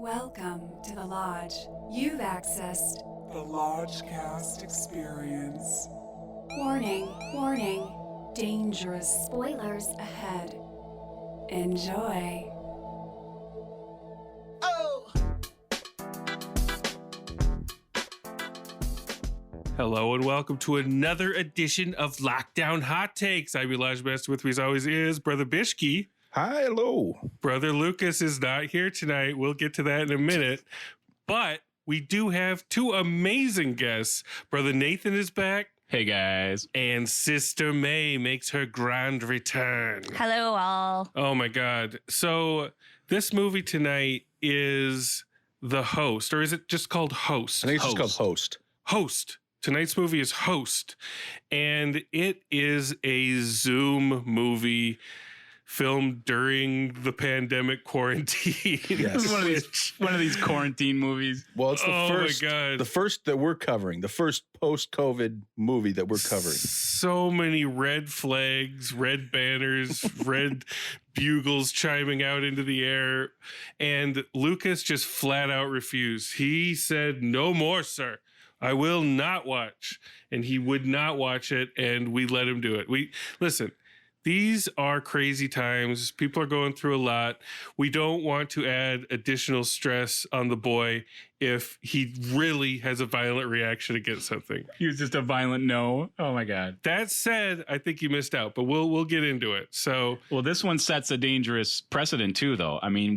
Welcome to the Lodge. You've accessed the Lodgecast experience. Warning, warning, dangerous spoilers ahead. Enjoy. Hello and welcome to another edition of Lockdown Hot Takes. I'm your Lodge Master. With me as always is Brother Bishke. Hi, hello. Brother Lucas is not here tonight. We'll get to that in a minute. But we do have two amazing guests. Brother Nathan is back. Hey, guys. And Sister May makes her grand return. Hello, all. Oh, my God. So this movie tonight is The Host, or is it just called Host? I think it's just called Host. Host. Tonight's movie is Host, and it is a Zoom movie filmed during the pandemic quarantine. Yes. one of these quarantine movies. Well, it's my God. the first that we're covering, the first post-COVID movie that we're covering. So many red flags, red banners, red bugles chiming out into the air, and Lucas just flat out refused. He said, "No more, sir. I will not watch." And he would not watch it, and we let him do it. Listen, these are crazy times. People are going through a lot. We don't want to add additional stress on the boy if he really has a violent reaction against something. He was just a violent no. Oh, my God. That said, I think you missed out, but we'll get into it. So, well, this one sets a dangerous precedent, too, though. I mean,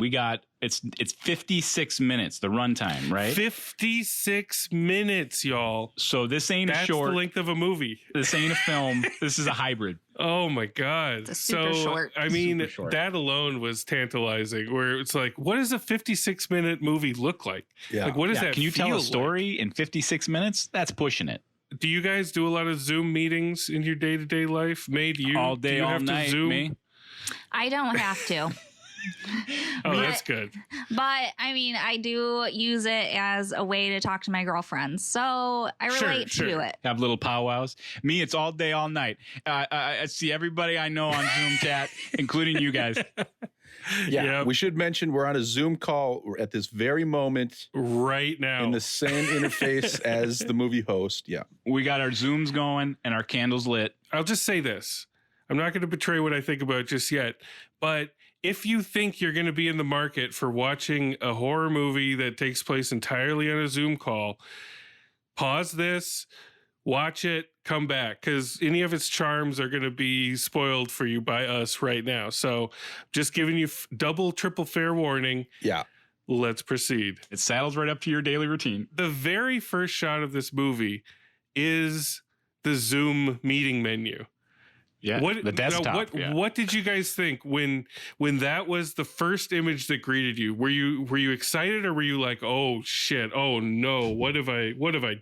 it's 56 minutes, the runtime, right? 56 minutes, y'all. So this ain't That's short. the length of a movie. This ain't a film. This is a hybrid. Oh my God. It's super short. I mean, Super short. that alone was tantalizing, where it's like, what does a 56-minute movie look like? Yeah. Like, what does that Can you tell feel a story in 56 minutes? That's pushing it. like? Do you guys do a lot of Zoom meetings in your day-to-day life? May, do you All day, do you all have night, to Zoom? May. I don't have to. Oh, that's good. But, I mean, I do use it as a way to talk to my girlfriends. So I relate Sure. to it. Have little powwows. Me, it's all day, all night. I see everybody I know on Zoom chat, including you guys. Yeah, Yep. we should mention we're on a Zoom call at this very moment Right now. in the same interface as the movie Host. Yeah. We got our Zooms going and our candles lit. I'll just say this. I'm not going to betray what I think about just yet, but if you think you're going to be in the market for watching a horror movie that takes place entirely on a Zoom call, pause this, watch it, come back, because any of its charms are going to be spoiled for you by us right now. So just giving you double, triple fair warning. Yeah. Let's proceed. It saddles right up to your daily routine. The very first shot of this movie is the Zoom meeting menu. Yeah, the desktop. What did you guys think when that was the first image that greeted you? Were you excited, or were you like, oh shit, oh no, what have I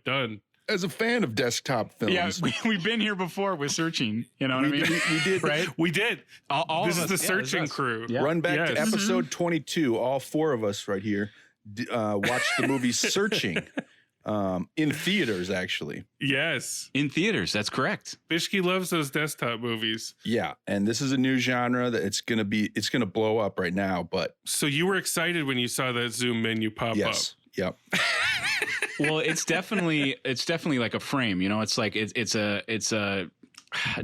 done? As a fan of desktop films. Yeah, we've been here before with searching. You know what I mean? We did. Right? We did. All This of is us. the Yeah, searching this is us. crew. Yeah. Run back to Yes. episode 22. All four of us right here watched the movie Searching in theaters, actually. Yes. In theaters, that's correct. Bishke loves those desktop movies. Yeah, and this is a new genre that it's gonna blow up right now. But So you were excited when you saw that Zoom menu pop yes, yep. Well, it's definitely like a frame. You know, it's like it's a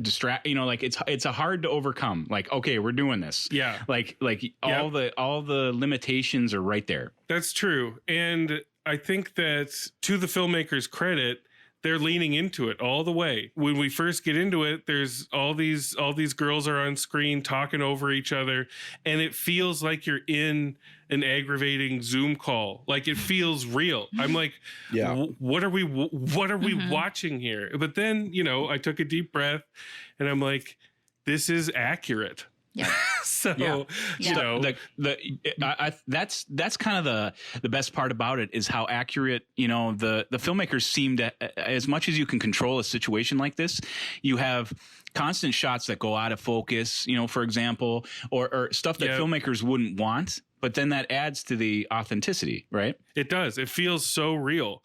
distract. You know, like it's a hard to overcome. Like, okay, we're doing this. Yeah. Like all the limitations are right there. That's true. And I think that to the filmmaker's credit, they're leaning into it all the way. When we first get into it, there's all these girls are on screen talking over each other, and it feels like you're in an aggravating Zoom call. Like, it feels real. I'm like, Yeah. what are we watching here? But then, I took a deep breath and I'm like, this is accurate. Yeah. So, that's kind of the best part about it is how accurate, the filmmakers seem to, as much as you can control a situation like this, you have constant shots that go out of focus, for example, or stuff that filmmakers wouldn't want, but then that adds to the authenticity, right? It does. It feels so real.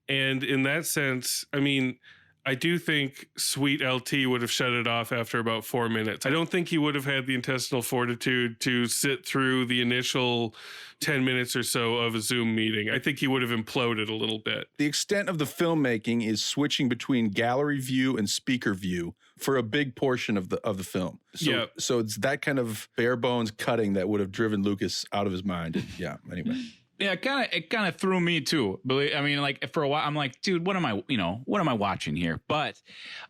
And in that sense, I mean, I do think Sweet LT would have shut it off after about 4 minutes. I don't think he would have had the intestinal fortitude to sit through the initial 10 minutes or so of a Zoom meeting. I think he would have imploded a little bit. The extent of the filmmaking is switching between gallery view and speaker view for a big portion of the film. So it's that kind of bare bones cutting that would have driven Lucas out of his mind. Yeah, anyway. Yeah, it kind of threw me too. I mean, like for a while, I'm like, dude, what am I watching here? But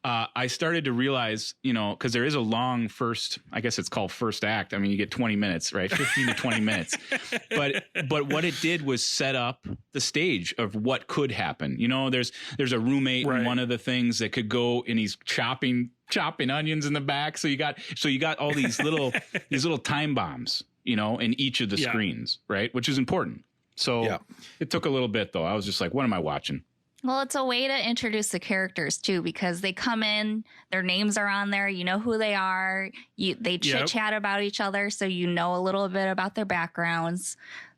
I started to realize, because there is a long first, I guess it's called first act. I mean, you get 20 minutes, right? 15 to 20 minutes. But what it did was set up the stage of what could happen. There's a roommate in one of the things that could go, and he's chopping onions in the back. So you got all these little time bombs, in each of the screens, right? Which is important. So it took a little bit, though. I was just like, what am I watching? Well, it's a way to introduce the characters, too, because they come in, their names are on there, you know who they are, they chit-chat about each other, so you know a little bit about their backgrounds.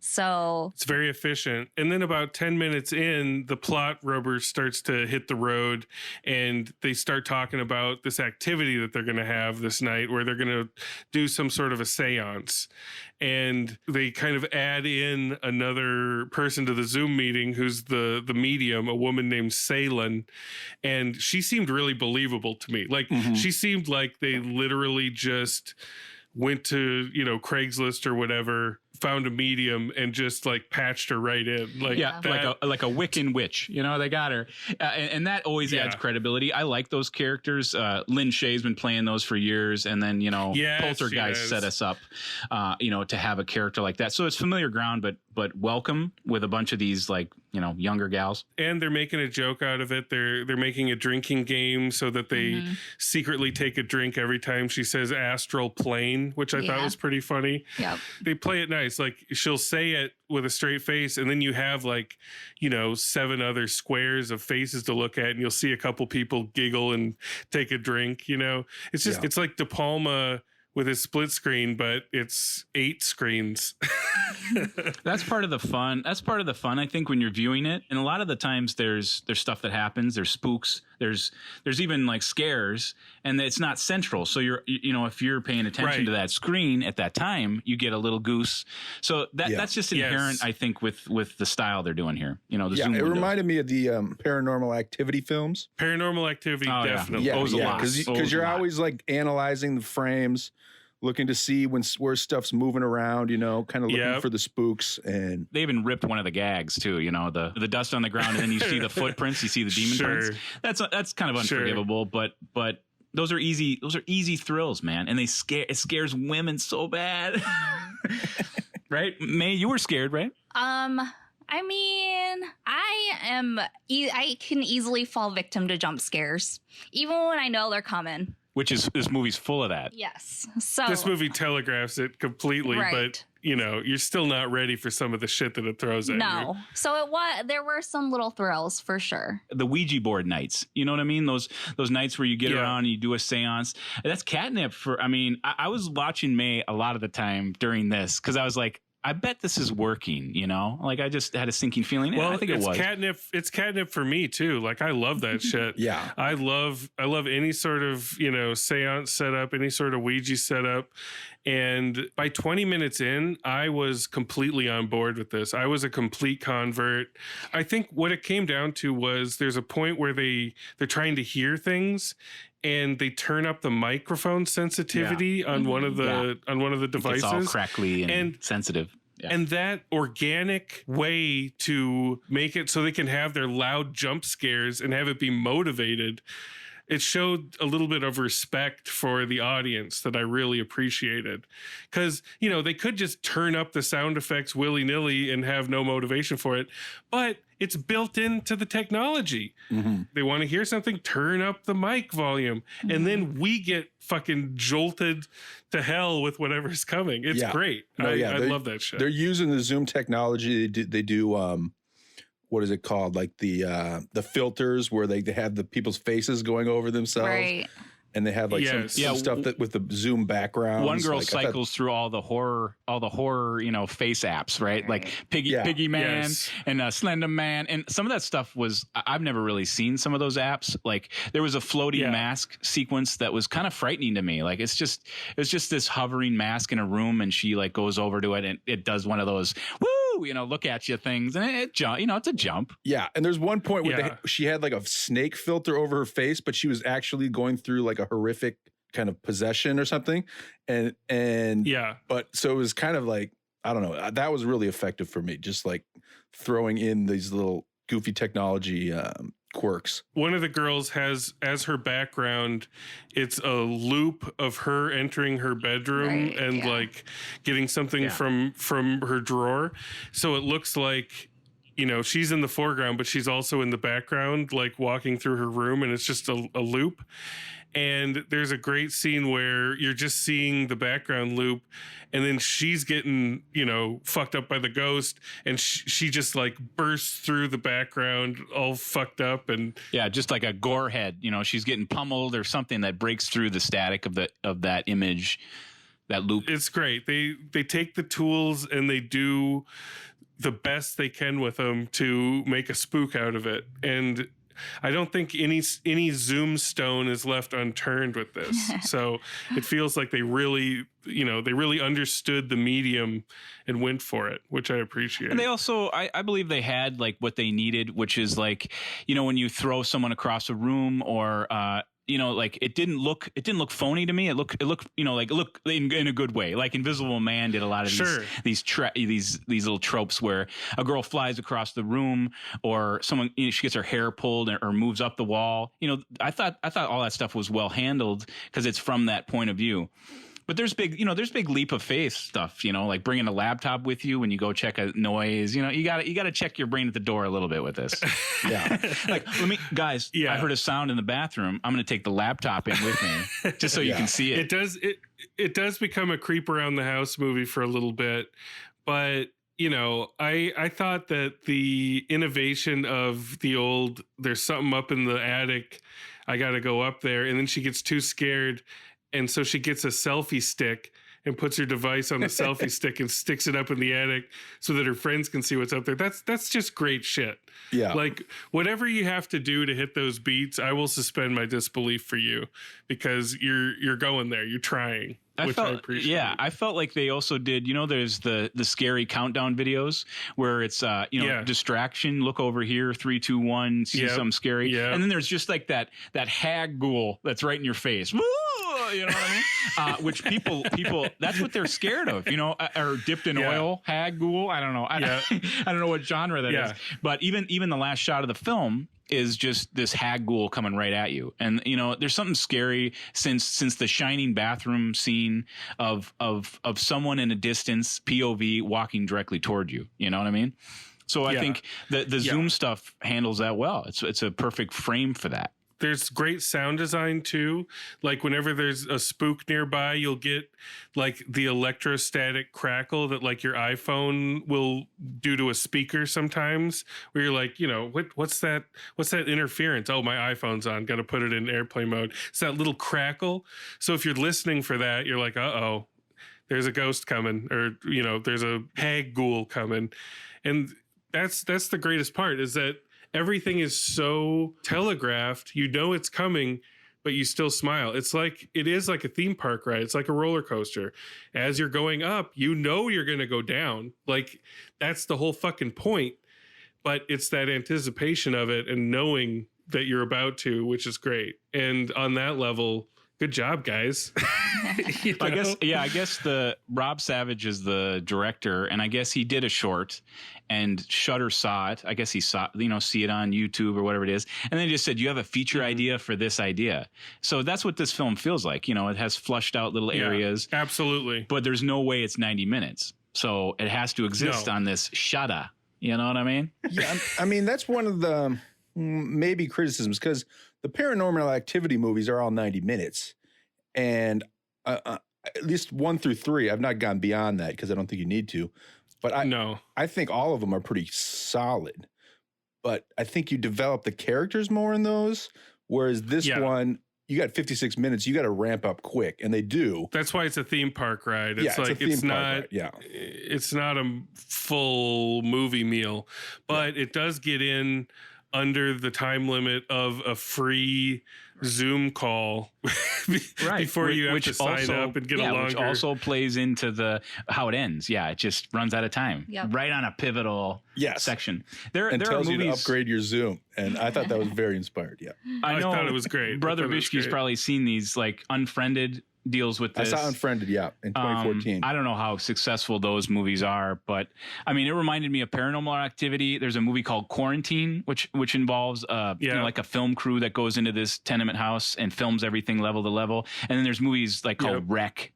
So it's very efficient. And then about 10 minutes in, the plot rubber starts to hit the road, and they start talking about this activity that they're going to have this night where they're going to do some sort of a seance. And they kind of add in another person to the Zoom meeting who's the medium, a woman named Seylan. And she seemed really believable to me. Like, she seemed like they literally just went to, Craigslist or whatever, found a medium and just like patched her right in. Like like a Wiccan witch, they got her. And that always adds credibility. I like those characters. Lynn Shay's been playing those for years. And then, Poltergeist set us up, to have a character like that. So it's familiar ground, but welcome with a bunch of these younger gals. And they're making a joke out of it. They're making a drinking game so that they secretly take a drink every time she says astral plane, which I thought was pretty funny. Yep. They play it nice. Like, she'll say it with a straight face, and then you have 7 other squares of faces to look at, and you'll see a couple people giggle and take a drink. It's just it's like De Palma with his split screen, but it's 8 screens. That's part of the fun. That's part of the fun, I think, when you're viewing it. And a lot of the times there's stuff that happens. There's spooks. There's even scares, and it's not central. So if you're paying attention to that screen at that time, you get a little goose. So that's just inherent, I think, with the style they're doing here. The Zoom window. Reminded me of the Paranormal Activity films. Paranormal Activity, definitely. Because you're always analyzing the frames, looking to see where stuff's moving around, kind of looking for the spooks. And they even ripped one of the gags too, the dust on the ground, and then you see the footprints, you see the demon prints. That's kind of unforgivable, but those are easy thrills, man. And it scares women so bad. Right? May, you were scared, right? I mean, I can easily fall victim to jump scares, even when I know they're coming. Which is, this movie's full of that. Yes. So this movie telegraphs it completely, but you're still not ready for some of the shit that it throws at you. No. So there were some little thrills for sure. The Ouija board nights, you know what I mean? Those nights where you get around and you do a seance. That's catnip I was watching May a lot of the time during this because I was like, I bet this is working, I just had a sinking feeling. Well, I think it was catnip. It's catnip for me too. I love that shit. Yeah. I love any sort of, seance setup, any sort of Ouija setup. And by 20 minutes in, I was completely on board with this. I was a complete convert. I think what it came down to was there's a point where they're trying to hear things, and they turn up the microphone sensitivity on one of the devices. It's all crackly and sensitive. Yeah. And that organic way to make it so they can have their loud jump scares and have it be motivated, it showed a little bit of respect for the audience that I really appreciated. Because, they could just turn up the sound effects willy-nilly and have no motivation for it. But it's built into the technology. Mm-hmm. They want to hear something, turn up the mic volume. Mm-hmm. And then we get fucking jolted to hell with whatever's coming. It's great. I love that shit. They're using the Zoom technology. They do what is it called? Like the filters where they have the people's faces going over themselves. Right. and they have like some stuff that with the zoom background. One girl cycles through all the horror, face apps, right? Like Piggy Man and Slender Man, and some of that stuff was I've never really seen some of those apps. Like there was a floating mask sequence that was kind of frightening to me. Like it's just this hovering mask in a room, and she like goes over to it, and it does one of those woo, look at you things, and it's a jump. Yeah, and there's one point where she had like a snake filter over her face, but she was actually going through like a horrific kind of possession or something, but so it was kind of like, I don't know, that was really effective for me, just like throwing in these little goofy technology quirks. One of the girls has as her background, it's a loop of her entering her bedroom like getting something from her drawer, so it looks like she's in the foreground, but she's also in the background, like walking through her room, and it's just a loop. And there's a great scene where you're just seeing the background loop, and then she's getting, fucked up by the ghost, and she just like bursts through the background all fucked up. And just like a gore head, she's getting pummeled or something that breaks through the static of that image, that loop. It's great. They take the tools and they do the best they can with them to make a spook out of it. And I don't think any zoom stone is left unturned with this. So it feels like they really understood the medium and went for it, which I appreciate. And they also, I believe they had like what they needed, which is like, when you throw someone across a room or, like it didn't look phony to me. It looked in a good way. Like Invisible Man did a lot of these little tropes where a girl flies across the room, or someone she gets her hair pulled or moves up the wall. I thought all that stuff was well handled because it's from that point of view. But there's big leap of faith stuff, like bringing a laptop with you when you go check a noise. You got to check your brain at the door a little bit with this. Like I heard a sound in the bathroom. I'm going to take the laptop in with me just so you can see it. It does become a creep around the house movie for a little bit, but I thought that the innovation of the old "there's something up in the attic, I got to go up there," and then she gets too scared. And so she gets a selfie stick and puts her device on the selfie stick and sticks it up in the attic so that her friends can see what's up there. That's just great shit. Yeah. Like whatever you have to do to hit those beats, I will suspend my disbelief for you because you're going there. You're trying. I appreciate. Yeah, I felt like they also did. There's the scary countdown videos where it's distraction. Look over here, 3, 2, 1. See something scary, and then there's just like that hag ghoul that's right in your face. Woo! You know what I mean? Which people that's what they're scared of. Or dipped in oil hag ghoul. I don't know. I don't know what genre that is. But even the last shot of the film is just this hag ghoul coming right at you. And, there's something scary since the shining bathroom scene of someone in a distance, POV, walking directly toward you. You know what I mean? So I think the zoom stuff handles that well. It's a perfect frame for that. There's great sound design too. Like whenever there's a spook nearby, you'll get like the electrostatic crackle that like your iPhone will do to a speaker sometimes, where you're like, what's that interference? Oh, my iPhone's on. Got to put it in airplane mode. It's that little crackle. So if you're listening for that, you're like, uh-oh, there's a ghost coming, or, there's a hag ghoul coming. And that's the greatest part, is that everything is so telegraphed, it's coming, but you still smile. It is like a theme park ride. It's like a roller coaster. As you're going up, you're going to go down. Like that's the whole fucking point. But it's that anticipation of it and knowing that you're about to, which is great. And on that level, good job, guys. I guess the Rob Savage is the director, and I guess he did a short, and Shudder saw it. I guess he saw, see it on YouTube or whatever it is, and they just said, "You have a feature idea for this idea." So that's what this film feels like. It has flushed out little areas, absolutely, but there's no way it's 90 minutes, so it has to exist on this Shudder. You know what I mean? Yeah, I mean that's one of the maybe criticisms, because the Paranormal Activity movies are all 90 minutes, and at least 1 through 3, I've not gone beyond that because I don't think you need to. But I think all of them are pretty solid. But I think you develop the characters more in those, whereas this one, you got 56 minutes, you got to ramp up quick, and they do. That's why it's a theme park ride. It's like it's not it's not a full movie meal, but it does get in under the time limit of a free Zoom call before you have to sign up and get a longer. Which also plays into how it ends. Yeah, it just runs out of time. Yep. Right on a pivotal section. There tells are movies, you to upgrade your Zoom, and I thought that was very inspired. Yeah, I thought it was great. Brother Bishki's probably seen these, like Unfriended deals with this. I saw Unfriended, in 2014. I don't know how successful those movies are, but I mean, it reminded me of Paranormal Activity. There's a movie called Quarantine, which involves like a film crew that goes into this tenement house and films everything level to level. And then there's movies like called Wreck,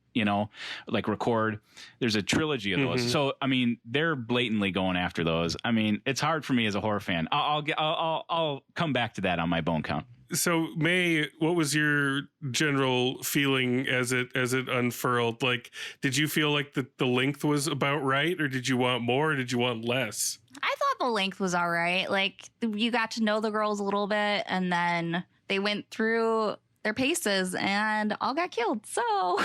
like Record. There's a trilogy of those. So I mean, they're blatantly going after those. I mean, it's hard for me as a horror fan. I'll come back to that on my bone count. So May, what was your general feeling as it unfurled? Like, did you feel like the length was about right, or did you want more, or did you want less? I thought the length was all right. Like, you got to know the girls a little bit, and then they went through their paces and all got killed. So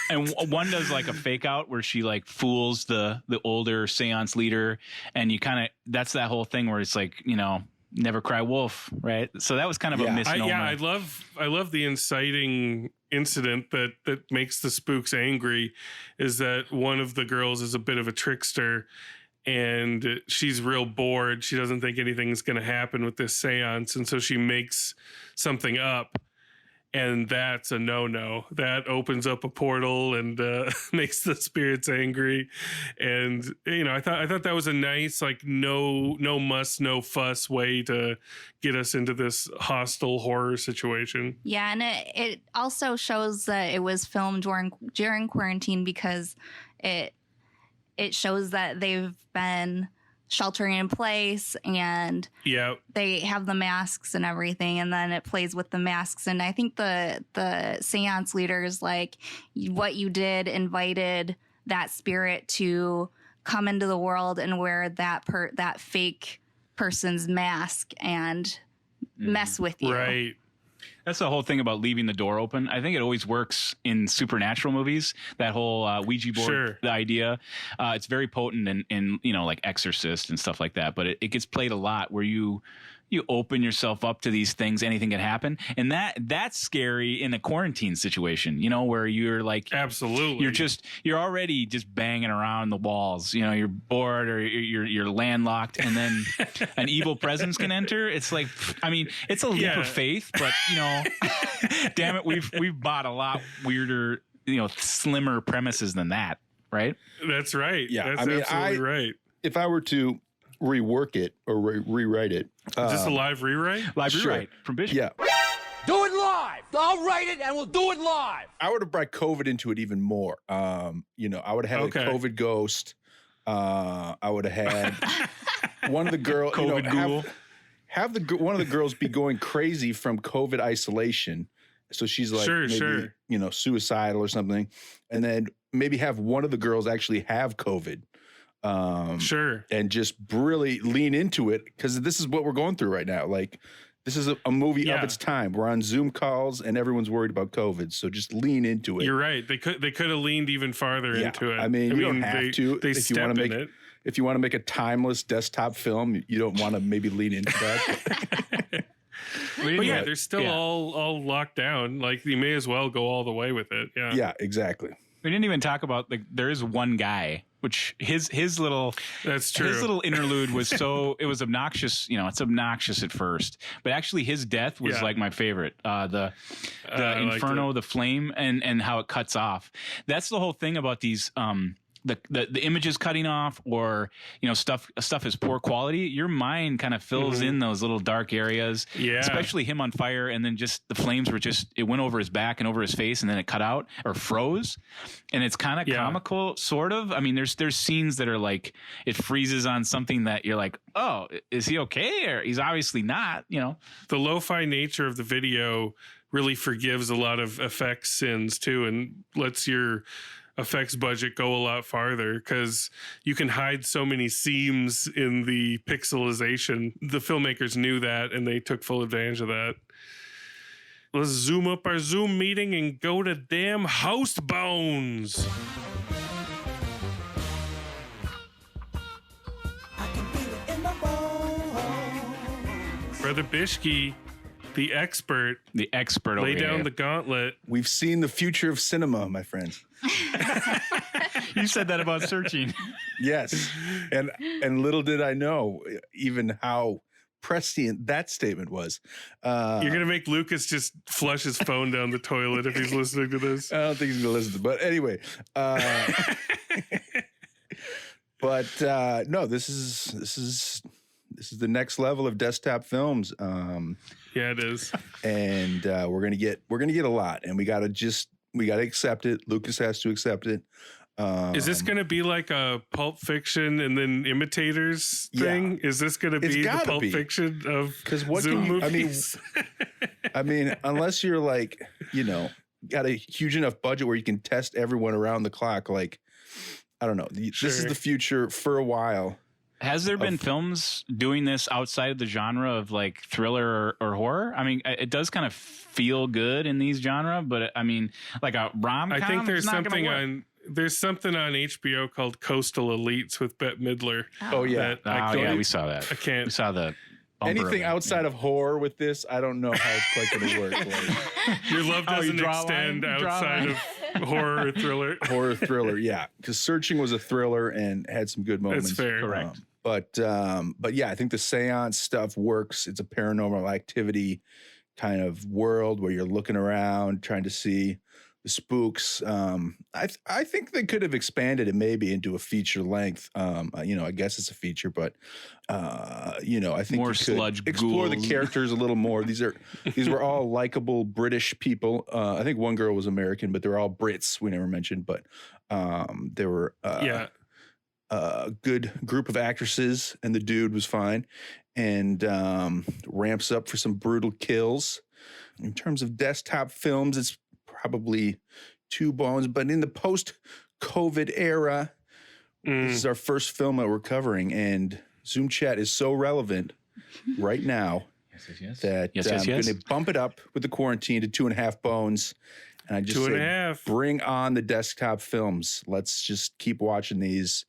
and one does like a fake out where she like fools the older seance leader, and you kind of, that's that whole thing where it's like, never cry wolf, right? So that was kind of a misnomer. I love the inciting incident that makes the spooks angry, is that one of the girls is a bit of a trickster, and she's real bored. She doesn't think anything's going to happen with this seance, and so she makes something up. And that's a no-no. That opens up a portal and makes the spirits angry. And I thought that was a nice, like, no muss, no fuss way to get us into this hostile horror situation. Yeah, and it also shows that it was filmed during quarantine, because it shows that they've been sheltering in place, and they have the masks and everything, and then it plays with the masks. And I think the seance leaders, like, what you did invited that spirit to come into the world and wear that fake person's mask and mess with you. Right. That's the whole thing about leaving the door open. I think it always works in supernatural movies. That whole Ouija board, the idea, it's very potent in like Exorcist and stuff like that. But it gets played a lot where you open yourself up to these things, anything can happen. And that's scary in a quarantine situation, where you're like, absolutely, you're already just banging around the walls, you're bored or you're landlocked, and then an evil presence can enter. It's like, I mean, it's a leap of faith, but damn it, we've bought a lot weirder, slimmer premises than that, right? That's right. Yeah. That's absolutely right. If I were to rework it or rewrite it. Is this a live rewrite? Rewrite from Bishop. Yeah. Do it live. I'll write it and we'll do it live. I would have brought COVID into it even more. I would have had a COVID ghost. I would have had one of the girls, have one of the girls be going crazy from COVID isolation. So she's like, suicidal or something. And then maybe have one of the girls actually have COVID. And just really lean into it, because this is what we're going through right now. Like, this is a movie of its time. We're on Zoom calls and everyone's worried about COVID, so just lean into it. You're right. They could have leaned even farther into it. I mean, you don't have to. They if you want to make it. If you want to make a timeless desktop film, you don't want to maybe lean into that. But yeah, they're still all locked down. Like, you may as well go all the way with it. Yeah. Yeah, exactly. We didn't even talk about, like, there is one guy, which his little, that's true, his little interlude was it was obnoxious. It's obnoxious at first, but actually his death was like my favorite. The inferno, the flame, and how it cuts off. That's the whole thing about these the images cutting off, or stuff is poor quality. Your mind kind of fills in those little dark areas, especially him on fire, and then just the flames were it went over his back and over his face, and then it cut out or froze, and it's kind of comical, sort of. I mean, there's scenes that are like, it freezes on something that you're like, oh, is he okay? Or he's obviously not. The lo-fi nature of the video really forgives a lot of effects sins too, and lets your effects budget go a lot farther, because you can hide so many seams in the pixelization. The filmmakers knew that, and they took full advantage of that. let's zoom up our Zoom meeting and go to damn House Bones. Brother Bishke, the expert, lay down the gauntlet. We've seen the future of cinema, my friends. You said that about Searching. Yes, and little did I know even how prescient that statement was. You're gonna make Lucas just flush his phone down the toilet if he's listening to this. I don't think he's gonna listen to it, but anyway. But no, this is the next level of desktop films. Yeah, it is. And we're gonna get a lot, and we gotta accept it. Lucas has to accept it. Is this going to be like a Pulp Fiction and then Imitators thing? Yeah. Is this going to be the Pulp Fiction of Zoom movies? I mean, unless you're like, got a huge enough budget where you can test everyone around the clock. Like, I don't know. Sure. This is the future for a while. Has there been films doing this outside of the genre of like thriller or horror? I mean, it does kind of feel good in these genre, but I mean, like a rom-com. I think there's something on HBO called Coastal Elites with Bette Midler. Oh yeah, we saw that. We saw the anything outside of horror with this. I don't know how it's quite going to work. Like, your love doesn't extend outside of horror or thriller. Horror thriller, yeah, because Searching was a thriller and had some good moments. That's fair, correct. But yeah, I think the seance stuff works. It's a paranormal activity kind of world where you're looking around trying to see the spooks. I think they could have expanded it maybe into a feature length. I guess it's a feature, but I think more you could sludge explore ghouls. the characters a little more. These were all likable British people. I think one girl was American, but they're all Brits. We never mentioned, but they were a good group of actresses, and the dude was fine, and ramps up for some brutal kills. In terms of desktop films, it's probably Two Bones, but in the post-COVID era, this is our first film that we're covering, and Zoom chat is so relevant right now that I'm going to bump it up with the quarantine to 2.5 bones, and I just say, bring on the desktop films. Let's just keep watching these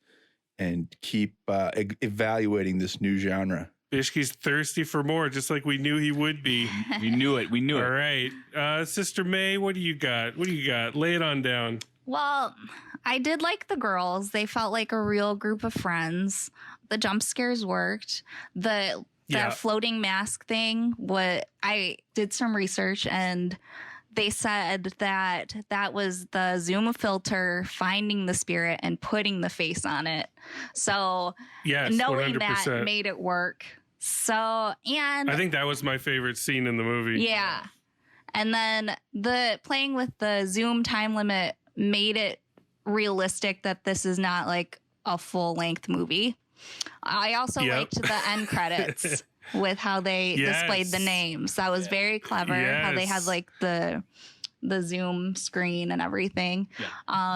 and keep evaluating this new genre. Bishke's thirsty for more, just like we knew he would be. We knew it. All right. Sister May, what do you got? Lay it on down. Well, I did like the girls. They felt like a real group of friends. The jump scares worked. That floating mask thing, I did some research, and they said that was the Zoom filter finding the spirit and putting the face on it. So yes, knowing 100%. that made it work. So, and I think that was my favorite scene in the movie. Yeah. And then the playing with the Zoom time limit made it realistic that this is not like a full length movie. I also liked the end credits with how they displayed the names. That was very clever. How they had like the Zoom screen and everything.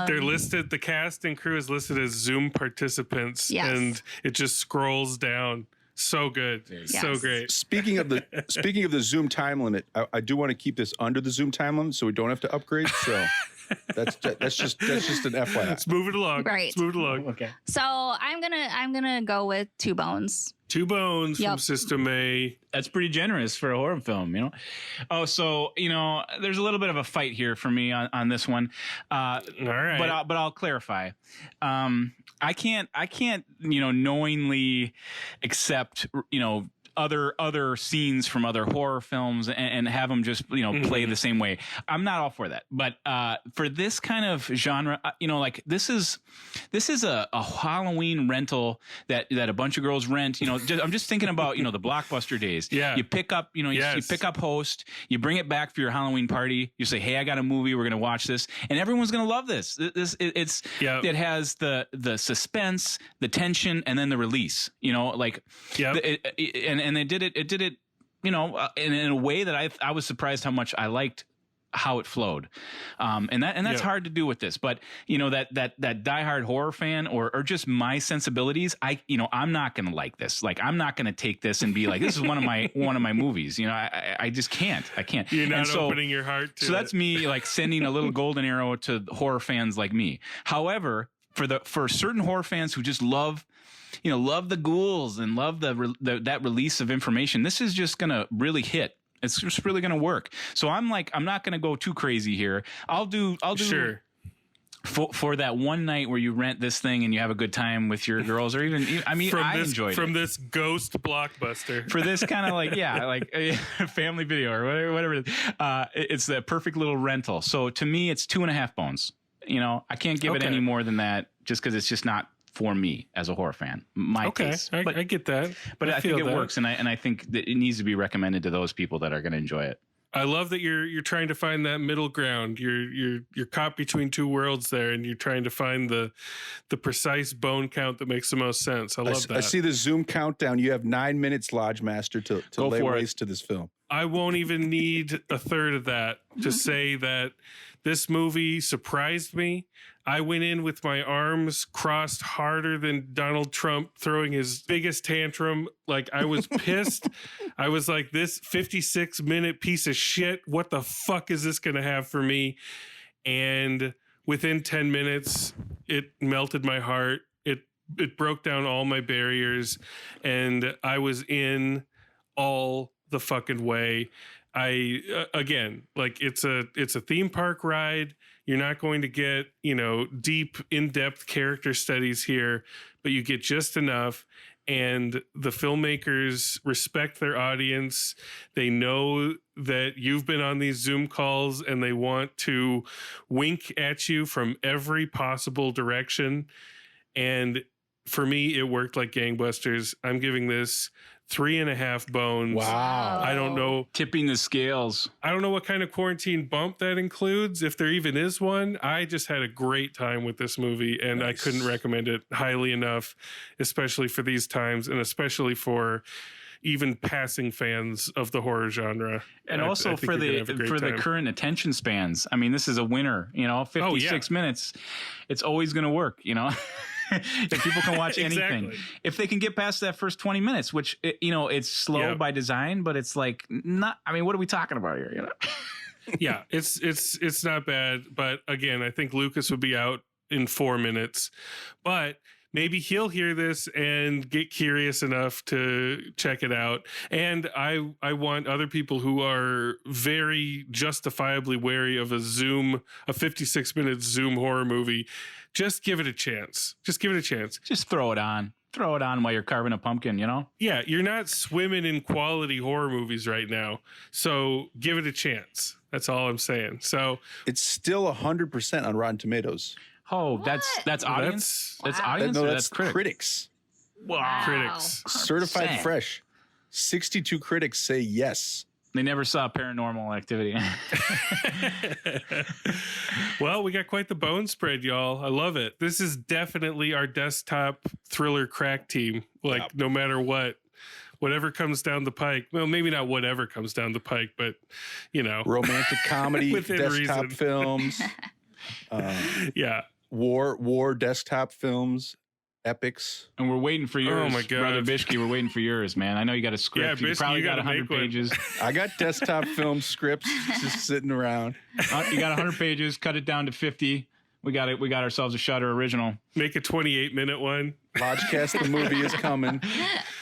They're listed, the cast and crew is listed as Zoom participants, and it just scrolls down. So good. So great. Speaking of the Zoom time limit, I do want to keep this under the Zoom time limit so we don't have to upgrade. So that's just an FYI. Let's move it along. Right. Let's move it along. Okay. So I'm gonna go with Two Bones. Two Bones from Sister May. That's pretty generous for a horror film, Oh, so there's a little bit of a fight here for me on this one. All right, but I'll clarify. I can't knowingly accept other scenes from other horror films and have them just play the same way. I'm not all for that, but for this kind of genre, this is a Halloween rental that a bunch of girls rent. I'm just thinking about the Blockbuster days. Yeah, you pick up you pick up host, you bring it back for your Halloween party. You say, hey, I got a movie, we're gonna watch this, and everyone's gonna love this. It has the suspense, the tension, and then the release. And they did it. It did it, in a way that I was surprised how much I liked how it flowed. And that's hard to do with this, but that diehard horror fan or just my sensibilities, I'm not going to like this. Like, I'm not going to take this and be like, this is one of my movies. I just can't. I can't. You're not opening your heart to So that's me like sending a little golden arrow to horror fans like me. However, for certain horror fans who just love the ghouls and love that release of information, this is just going to really hit. It's just really going to work. So I'm not going to go too crazy here. I'll do sure. For that one night where you rent this thing and you have a good time with your girls, or even, I enjoyed it. From this ghost blockbuster. For this kind of like a family video or whatever it is. It's the perfect little rental. So to me, it's 2.5 bones. I can't give it any more than that just because it's just not for me as a horror fan. My taste. I get that. But I think it works, and I think that it needs to be recommended to those people that are going to enjoy it. I love that you're trying to find that middle ground. You're caught between two worlds there, and you're trying to find the precise bone count that makes the most sense. I love that. I see the Zoom countdown. You have 9 minutes, Lodge Master, to lay waste to this film. I won't even need a third of that to say that this movie surprised me. I went in with my arms crossed harder than Donald Trump throwing his biggest tantrum. Like, I was pissed. I was like, this 56-minute piece of shit, what the fuck is this going to have for me? And within 10 minutes, it melted my heart. It broke down all my barriers, and I was in all the fucking way. Again, like, it's a theme park ride. You're not going to get, deep, in-depth character studies here, but you get just enough. And the filmmakers respect their audience. They know that you've been on these Zoom calls and they want to wink at you from every possible direction. And for me, it worked like gangbusters. I'm giving this 3.5 bones. Wow. I don't know. Tipping the scales. I don't know what kind of quarantine bump that includes, if there even is one. I just had a great time with this movie, and nice. I couldn't recommend it highly enough, especially for these times, and especially for even passing fans of the horror genre. And also for the current attention spans. I mean, this is a winner, 56 minutes. It's always going to work, If people can watch anything, if they can get past that first 20 minutes, which, it's slow by design, but it's like not, I mean, what are we talking about here? Yeah, it's not bad. But again, I think Lucas would be out in 4 minutes, but maybe he'll hear this and get curious enough to check it out. And I want other people who are very justifiably wary of a 56-minute Zoom horror movie. Just give it a chance. Just give it a chance. Just throw it on. Throw it on while you're carving a pumpkin, Yeah, you're not swimming in quality horror movies right now. So give it a chance. That's all I'm saying. So it's still 100% on Rotten Tomatoes. Oh, that's audience? That's audience? No, or that's critics? Critics. Wow. Critics. Certified fresh. 62 critics say yes. They never saw Paranormal Activity. Well, we got quite the bone spread, y'all. I love it. This is definitely our desktop thriller crack team. Like, no matter whatever comes down the pike. Well, maybe not whatever comes down the pike, but, romantic comedy, desktop films. War desktop films. Epics. And we're waiting for yours. Oh my God. Brother Bishke, we're waiting for yours, man. I know you got a script. Yeah, you probably got 100 pages. I got desktop film scripts just sitting around. You got 100 pages, cut it down to 50. We got ourselves a Shudder original. Make a 28-minute one. Lodgecast the movie is coming.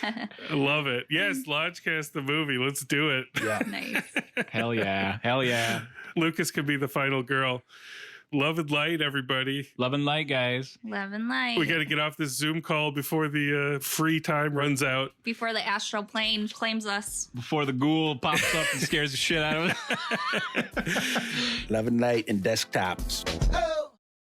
I love it. Yes, Lodgecast the movie. Let's do it. Yeah. Nice. Hell yeah. Lucas could be the final girl. Love and light, everybody. Love and light, guys. Love and light. We got to get off this Zoom call before the free time runs out. Before the astral plane claims us. Before the ghoul pops up and scares the shit out of us. Love and light and desktops.